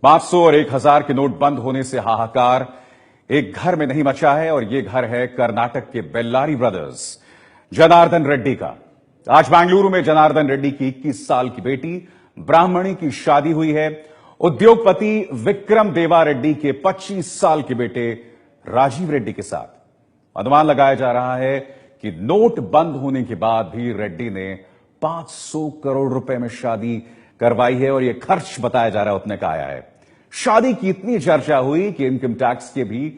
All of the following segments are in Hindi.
500 और 1000 के नोट बंद होने से हाहाकार एक घर में नहीं मचा है और ये घर है कर्नाटक के बेल्लारी ब्रदर्स जनार्दन रेड्डी का। आज बेंगलुरु में जनार्दन रेड्डी की 21 साल की बेटी ब्राह्मणी की शादी हुई है। उद्योगपति विक्रम देवा रेड्डी के 25 साल के बेटे राजीव रेड्डी के साथ। अनुमान लगाया जा रहा है कि नोट बंद होने के बाद भी रेड्डी ने 500 करोड़ रुपए में शादी करवाई है और यह खर्च बताया जा रहा है उतने का आया है। शादी की इतनी चर्चा हुई कि इनकम टैक्स के भी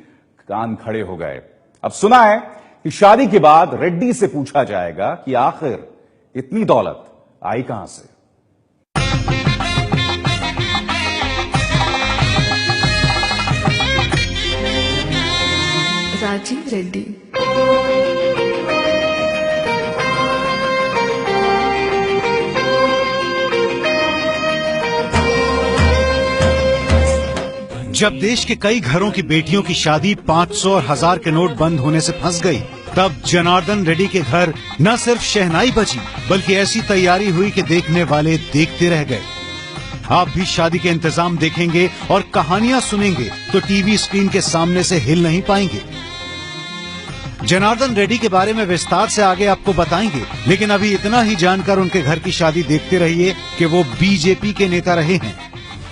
कान खड़े हो गए। अब सुना है कि शादी के बाद रेड्डी से पूछा जाएगा कि आखिर इतनी दौलत आई कहां से। राजीव रेड्डी जब देश के कई घरों की बेटियों की शादी 500 और 1000 के नोट बंद होने से फंस गई, तब जनार्दन रेड्डी के घर न सिर्फ शहनाई बजी बल्कि ऐसी तैयारी हुई कि देखने वाले देखते रह गए। आप भी शादी के इंतजाम देखेंगे और कहानियां सुनेंगे तो टीवी स्क्रीन के सामने से हिल नहीं पाएंगे। जनार्दन रेड्डी के बारे में विस्तार से आगे आपको बताएंगे, लेकिन अभी इतना ही जानकर उनके घर की शादी देखते रहिए कि वो बीजेपी के नेता रहे हैं।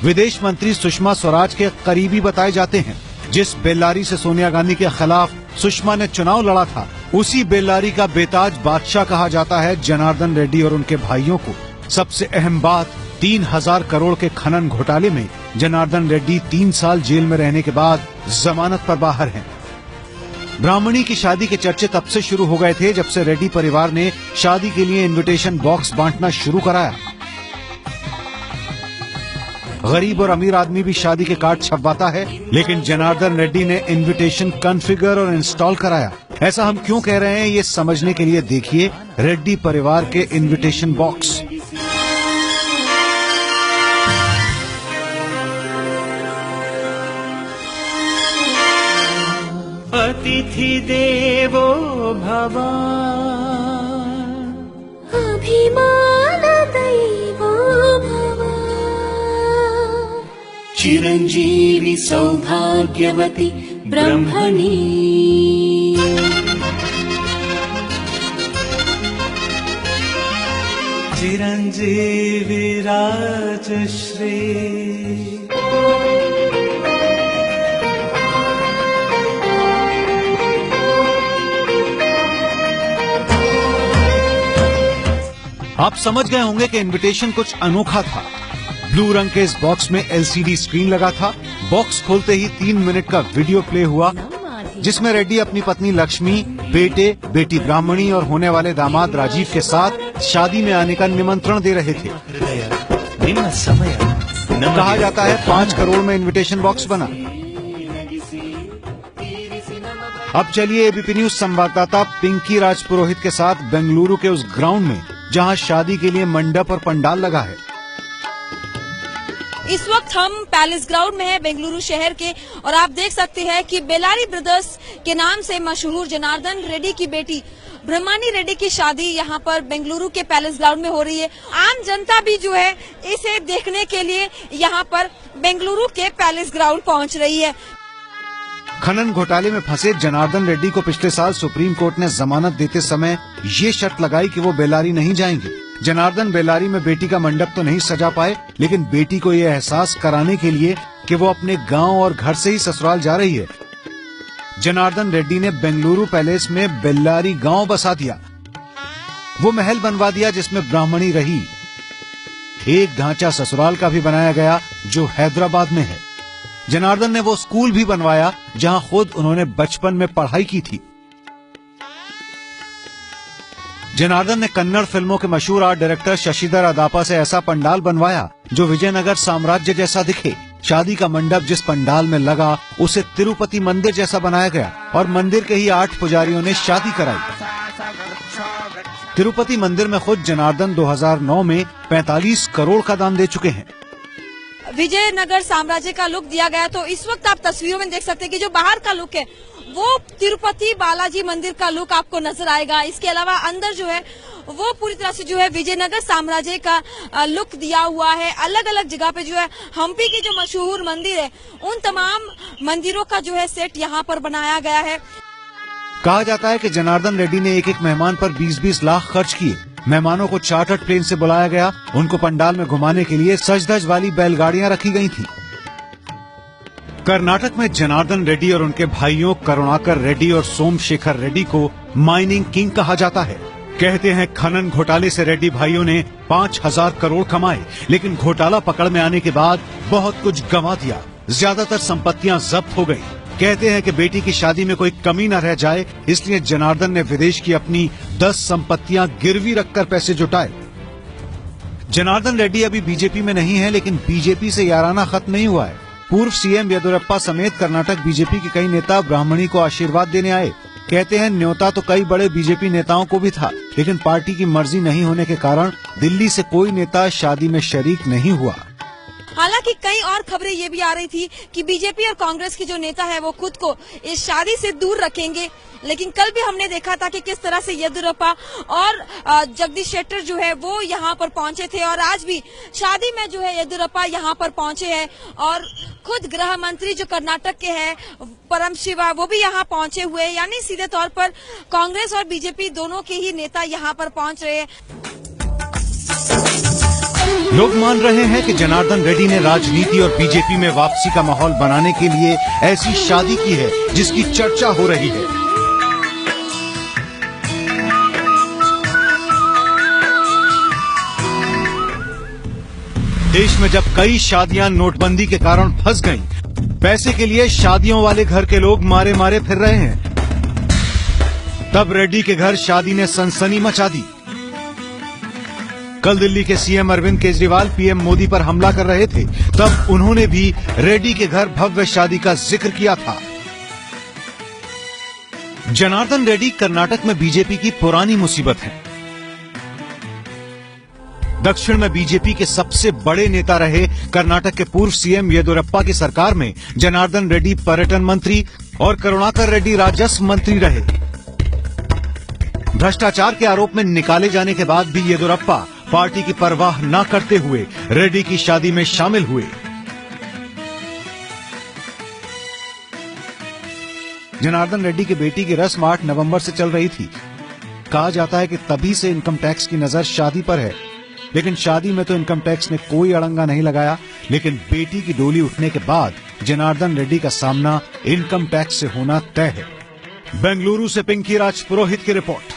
विदेश मंत्री सुषमा स्वराज के करीबी बताए जाते हैं। जिस बेल्लारी से सोनिया गांधी के खिलाफ सुषमा ने चुनाव लड़ा था, उसी बेल्लारी का बेताज बादशाह कहा जाता है जनार्दन रेड्डी और उनके भाइयों को। सबसे अहम बात, 3000 करोड़ के खनन घोटाले में जनार्दन रेड्डी 3 साल जेल में रहने के बाद जमानत पर बाहर हैं। ब्राह्मणी की शादी के चर्चे तब से शुरू हो गए थे जब से रेड्डी परिवार ने शादी के लिए इनविटेशन बॉक्स बांटना शुरू कराया। गरीब और अमीर आदमी भी शादी के कार्ड छपवाता है, लेकिन जनार्दन रेड्डी ने इनविटेशन कॉन्फ़िगर और इंस्टॉल कराया। ऐसा हम क्यों कह रहे हैं, ये समझने के लिए देखिए रेड्डी परिवार के इनविटेशन बॉक्स। अतिथि देवो भव, अभिमान दैवो भव, चिरंजीवी सौभाग्यवती ब्रह्मणी, चिरंजीवी राजश्री। आप समझ गए होंगे कि इनविटेशन कुछ अनोखा था। ब्लू रंग के इस बॉक्स में एलसीडी स्क्रीन लगा था। बॉक्स खोलते ही 3 मिनट का वीडियो प्ले हुआ, जिसमें रेड्डी अपनी पत्नी लक्ष्मी, बेटे, बेटी ब्राह्मणी और होने वाले दामाद राजीव के साथ शादी में आने का निमंत्रण दे रहे थे। कहा जाता है 5 करोड़ में इनविटेशन बॉक्स बना। अब चलिए एबीपी न्यूज संवाददाता पिंकी राजपुरोहित के साथ बेंगलुरु के उस ग्राउंड में जहां शादी के लिए मंडप और पंडाल लगा है। इस वक्त हम पैलेस ग्राउंड में हैं बेंगलुरु शहर के, और आप देख सकते हैं कि बेल्लारी ब्रदर्स के नाम से मशहूर जनार्दन रेड्डी की बेटी ब्रह्मणी रेड्डी की शादी यहाँ पर बेंगलुरु के पैलेस ग्राउंड में हो रही है। आम जनता भी जो है इसे देखने के लिए यहाँ पर बेंगलुरु के पैलेस ग्राउंड पहुँच रही है। खनन घोटाले में फंसे जनार्दन रेड्डी को पिछले साल सुप्रीम कोर्ट ने जमानत देते समय ये शर्त लगाई कि वो बेल्लारी नहीं जाएंगे। जनार्दन बेल्लारी में बेटी का मंडप तो नहीं सजा पाए, लेकिन बेटी को ये एहसास कराने के लिए कि वो अपने गांव और घर से ही ससुराल जा रही है, जनार्दन रेड्डी ने बेंगलुरु पैलेस में बेल्लारी गांव बसा दिया। वो महल बनवा दिया जिसमें ब्राह्मणी रही। एक ढांचा ससुराल का भी बनाया गया जो हैदराबाद में है। जनार्दन ने वो स्कूल भी बनवाया जहां खुद उन्होंने बचपन में पढ़ाई की थी। जनार्दन ने कन्नड़ फिल्मों के मशहूर आर्ट डायरेक्टर शशिधर अदापा से ऐसा पंडाल बनवाया जो विजयनगर साम्राज्य जैसा दिखे। शादी का मंडप जिस पंडाल में लगा उसे तिरुपति मंदिर जैसा बनाया गया और मंदिर के ही 8 पुजारियों ने शादी कराई। तिरुपति मंदिर में खुद जनार्दन 2009 में 45 करोड़ का दान दे चुके हैं। विजयनगर साम्राज्य का लुक दिया गया, तो इस वक्त आप तस्वीरों में देख सकते हैं कि जो बाहर का लुक है वो तिरुपति बालाजी मंदिर का लुक आपको नजर आएगा। इसके अलावा अंदर जो है वो पूरी तरह से जो है विजयनगर साम्राज्य का लुक दिया हुआ है। अलग अलग जगह पे जो है हम्पी की जो मशहूर मंदिर है उन तमाम मंदिरों का जो है सेट यहाँ पर बनाया गया है। कहा जाता है कि जनार्दन रेड्डी ने एक एक मेहमान पर 20-20 लाख खर्च किए। मेहमानों को चार्टर्ड प्लेन से बुलाया गया। उनको पंडाल में घुमाने के लिए सज-धज वाली बैलगाड़ियां रखी गई थी। कर्नाटक में जनार्दन रेड्डी और उनके भाइयों करुणाकर रेड्डी और सोमशेखर रेड्डी को माइनिंग किंग कहा जाता है। कहते हैं खनन घोटाले से रेड्डी भाइयों ने 5,000 करोड़ कमाए, लेकिन घोटाला पकड़ में आने के बाद बहुत कुछ गंवा दिया। ज्यादातर संपत्तियां जब्त हो गई। कहते हैं कि बेटी की शादी में कोई कमी न रह जाए, इसलिए जनार्दन ने विदेश की अपनी 10 संपत्तियां गिरवी रखकर पैसे जुटाए। जनार्दन रेड्डी अभी बीजेपी में नहीं है, लेकिन बीजेपी से याराना खत्म नहीं हुआ है। पूर्व सीएम येदियुरप्पा समेत कर्नाटक बीजेपी के कई नेता ब्राह्मणी को आशीर्वाद देने आए। कहते हैं न्योता तो कई बड़े बीजेपी नेताओं को भी था, लेकिन पार्टी की मर्जी नहीं होने के कारण दिल्ली से कोई नेता शादी में शरीक नहीं हुआ। हालांकि कई और खबरें ये भी आ रही थी कि बीजेपी और कांग्रेस के जो नेता है वो खुद को इस शादी से दूर रखेंगे, लेकिन कल भी हमने देखा था कि किस तरह से येदियुरप्पा और जगदीश शेट्टर जो है वो यहाँ पर पहुंचे थे, और आज भी शादी में जो है येदियुरप्पा यहाँ पर पहुंचे हैं और खुद गृह मंत्री जो कर्नाटक के हैं परम शिवा वो भी यहाँ पहुंचे हुए हैं। यानी सीधे तौर पर कांग्रेस और बीजेपी दोनों के ही नेता यहाँ पर पहुंच रहे हैं। लोग मान रहे हैं कि जनार्दन रेड्डी ने राजनीति और बीजेपी में वापसी का माहौल बनाने के लिए ऐसी शादी की है जिसकी चर्चा हो रही है। देश में जब कई शादियां नोटबंदी के कारण फंस गईं, पैसे के लिए शादियों वाले घर के लोग मारे मारे फिर रहे हैं, तब रेड्डी के घर शादी ने सनसनी मचा दी। कल दिल्ली के सीएम अरविंद केजरीवाल पीएम मोदी पर हमला कर रहे थे, तब उन्होंने भी रेड्डी के घर भव्य शादी का जिक्र किया था। जनार्दन रेड्डी कर्नाटक में बीजेपी की पुरानी मुसीबत है। दक्षिण में बीजेपी के सबसे बड़े नेता रहे कर्नाटक के पूर्व सीएम येदियुरप्पा की सरकार में जनार्दन रेड्डी पर्यटन मंत्री और करुणाकर रेड्डी राजस्व मंत्री रहे। भ्रष्टाचार के आरोप में निकाले जाने के बाद भी येदियुरप्पा पार्टी की परवाह न करते हुए रेड्डी की शादी में शामिल हुए। जनार्दन रेड्डी की बेटी की रस्म 8 नवंबर से चल रही थी। कहा जाता है कि तभी से इनकम टैक्स की नजर शादी पर है, लेकिन शादी में तो इनकम टैक्स ने कोई अड़ंगा नहीं लगाया। लेकिन बेटी की डोली उठने के बाद जनार्दन रेड्डी का सामना इनकम टैक्स से होना तय है। बेंगलुरु से पिंकी राज पुरोहित की रिपोर्ट।